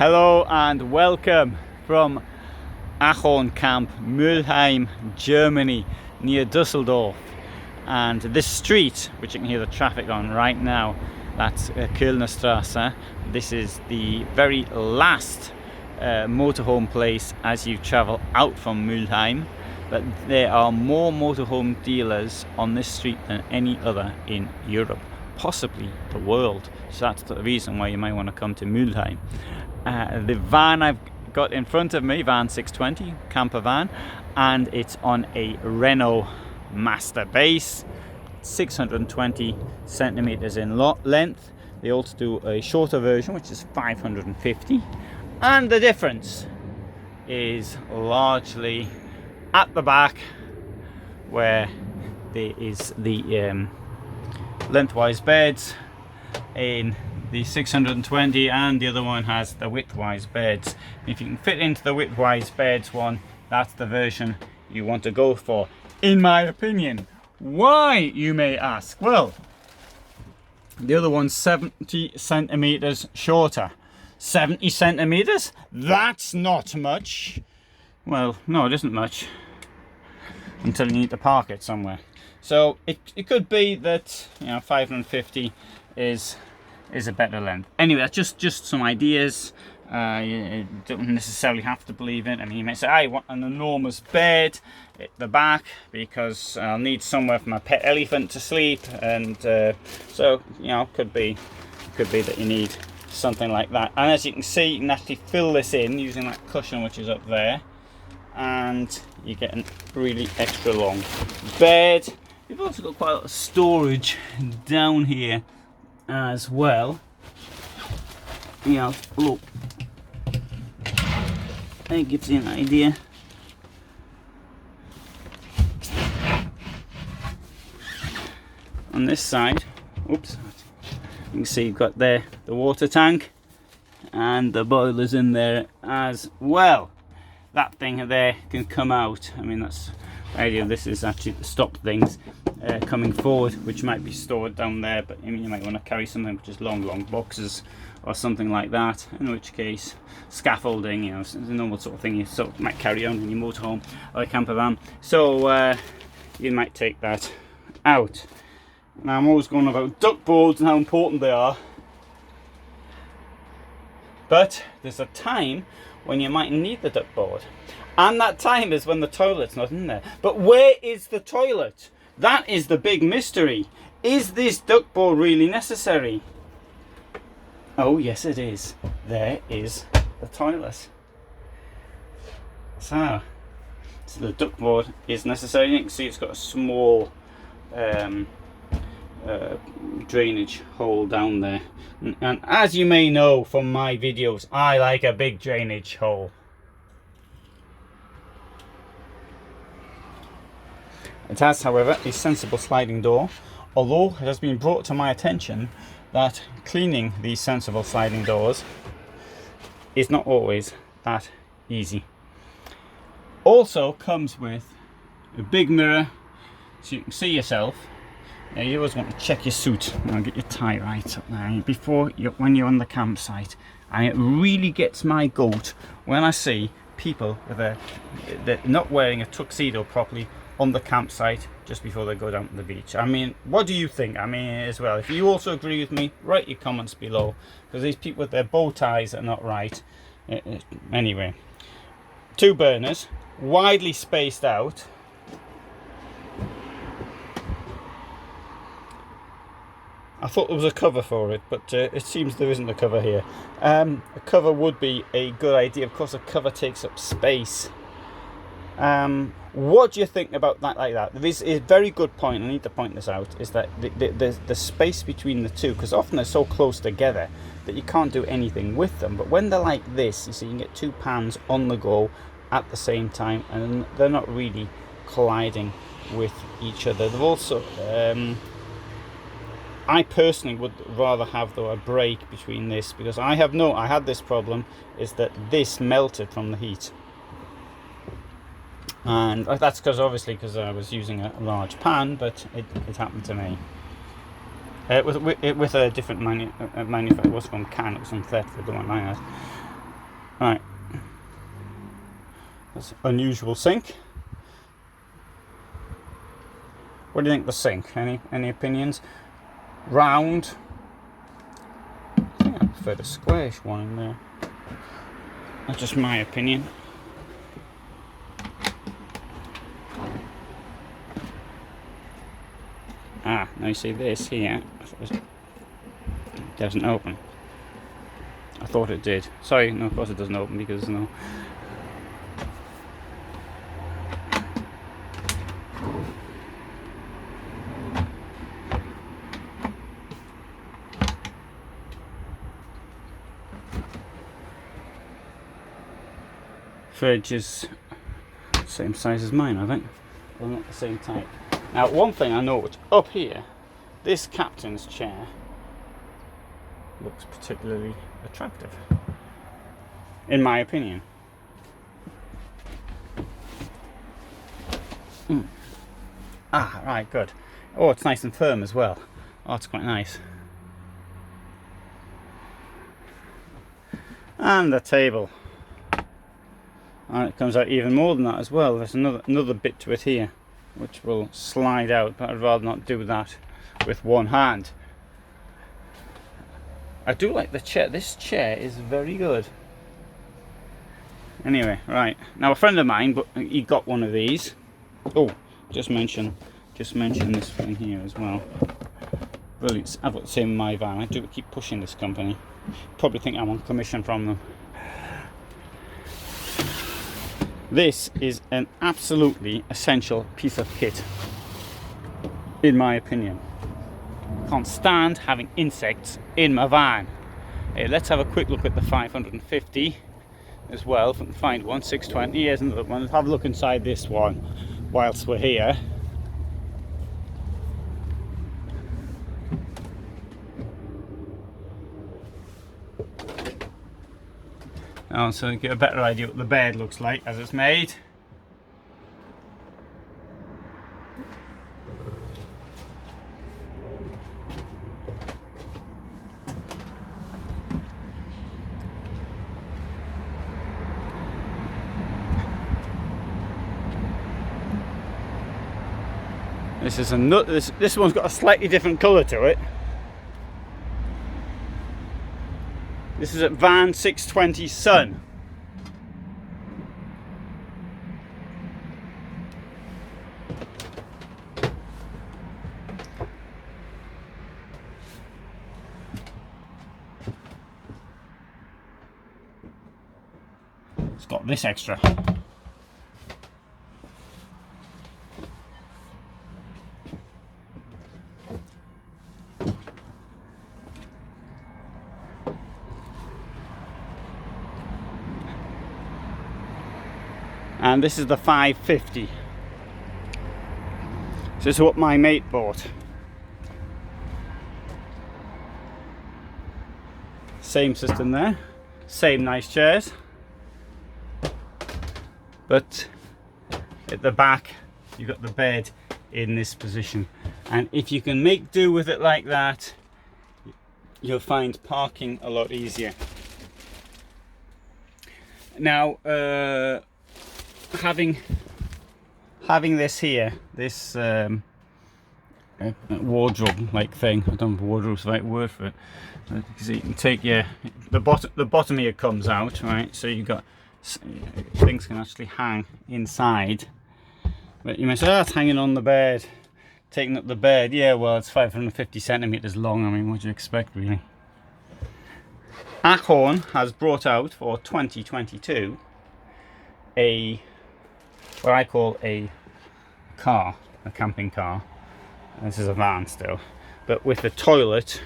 Hello and welcome from Ahorn camp, Mülheim, Germany, near Düsseldorf. And this street, which you can hear the traffic on right now, that's Kölner Straße. This is the very last motorhome place as you travel out from Mülheim. But there are more motorhome dealers on this street than any other in Europe, possibly the world. So that's the reason why you might want to come to Mülheim. The van I've got in front of me, van 620, camper van, and it's on a Renault master base, 620 centimeters in length. They also do a shorter version, which is 550, and the difference is largely at the back, where there is the lengthwise beds in the 620, and the other one has the widthwise beds. If you can fit into the widthwise beds one, that's the version you want to go for, in my opinion. Why, you may ask? Well, the other one's 70 centimeters shorter. 70 centimeters? That's not much. Well, no, it isn't much until you need to park it somewhere. So it could be that, you know, 550 is a better length. Anyway, that's just some ideas. You don't necessarily have to believe it. I mean, you might say, I want an enormous bed at the back because I'll need somewhere for my pet elephant to sleep, and so, you know, could be that you need something like that. And as you can see, you can actually fill this in using that cushion which is up there, and you get a really extra long bed. You've also got quite a lot of storage down here as well. Yeah, look, that gives you an idea. On this side, oops, you can see you've got there the water tank, and the boiler's in there as well. That thing there can come out. I mean, that's the idea. This is actually to stop things coming forward, which might be stored down there, but I mean, you might want to carry something which is long boxes or something like that, in which case scaffolding, you know, it's a normal sort of thing you sort of might carry on in your motorhome or a camper van. So you might take that out. Now, I'm always going about duck boards and how important they are, but there's a time when you might need the duck board, and that time is when the toilet's not in there. But where is the toilet? That is the big mystery. Is this duck board really necessary? Oh yes, it is. There is the toilet. So the duck board is necessary. You can see it's got a small drainage hole down there, and as you may know from my videos, I like a big drainage hole. It has, however, a sensible sliding door, although it has been brought to my attention that cleaning these sensible sliding doors is not always that easy. Also comes with a big mirror so you can see yourself. Now, you always want to check your suit. I'll get your tie right up there when you're on the campsite. And it really gets my goat when I see people they're not wearing a tuxedo properly on the campsite just before they go down to the beach. I mean, what do you think? I mean, as well, if you also agree with me, write your comments below, because these people with their bow ties are not right. Anyway, 2 burners, widely spaced out. I thought there was a cover for it, but it seems there isn't a cover here. A cover would be a good idea. Of course, a cover takes up space. What do you think about that? Like that, there is a very good point. I need to point this out. Is that the space between the two? Because often they're so close together that you can't do anything with them. But when they're like this, you see, you can get 2 pans on the go at the same time, and they're not really colliding with each other. They've also I personally would rather have, though, a break between this, because I had this problem, is that this melted from the heat. And that's because I was using a large pan, but it happened to me. With a different manufacturer. It was from Cannes, it was from Thetford, the one I had. Right. That's unusual sink. What do you think of the sink? Any opinions? Round. I think I prefer the squarish one in there. That's just my opinion. Ah, now you see this here. It doesn't open. I thought it did. Sorry, no, of course it doesn't open because no. Fridge is same size as mine, I think. Well, not the same type. Now, one thing I note up here, this captain's chair looks particularly attractive, in my opinion. Ah, right, good. Oh, it's nice and firm as well. Oh, it's quite nice. And the table. And it comes out even more than that as well. There's another bit to it here, which will slide out, but I'd rather not do that with one hand. I do like the chair. This chair is very good. Anyway, right. Now a friend of mine, but he got one of these. Oh, just mention this thing here as well. Really, I've got the same in my van. I do keep pushing this company. Probably think I'm on commission from them. This is an absolutely essential piece of kit, in my opinion. Can't stand having insects in my van. Hey, let's have a quick look at the 550 as well, if we can find one. 620, here's another one. Let's have a look inside this one whilst we're here. Oh, so you get a better idea what the bed looks like as it's made. This one's got a slightly different colour to it. This is at Van 620 Sun. It's got this extra. And this is the 550. So this is what my mate bought. Same system there, same nice chairs, but at the back you've got the bed in this position, and if you can make do with it like that, you'll find parking a lot easier. Now having this here, this wardrobe like thing, I don't know if wardrobe's the right word for it, because you can take the bottom here comes out, right, so you've got things can actually hang inside. But you may say, oh, that's hanging on the bed, taking up the bed. Yeah, well, it's 550 centimeters long. I mean, what do you expect, really? Ahorn has brought out for 2022 what I call a camping car. This is a van still, but with a toilet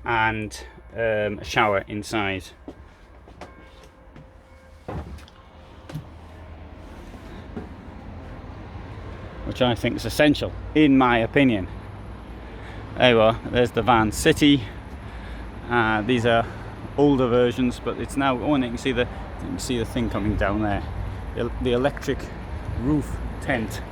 and a shower inside. Which I think is essential, in my opinion. There you are, there's the Van City. These are older versions, but it's now, oh, and you can see the thing coming down there. The electric roof tent.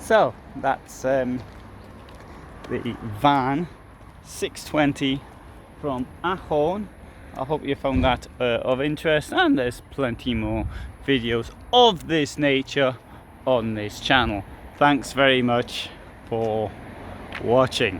So that's the van 620 from Ahorn. I hope you found that of interest, and there's plenty more videos of this nature on this channel. Thanks very much for watching.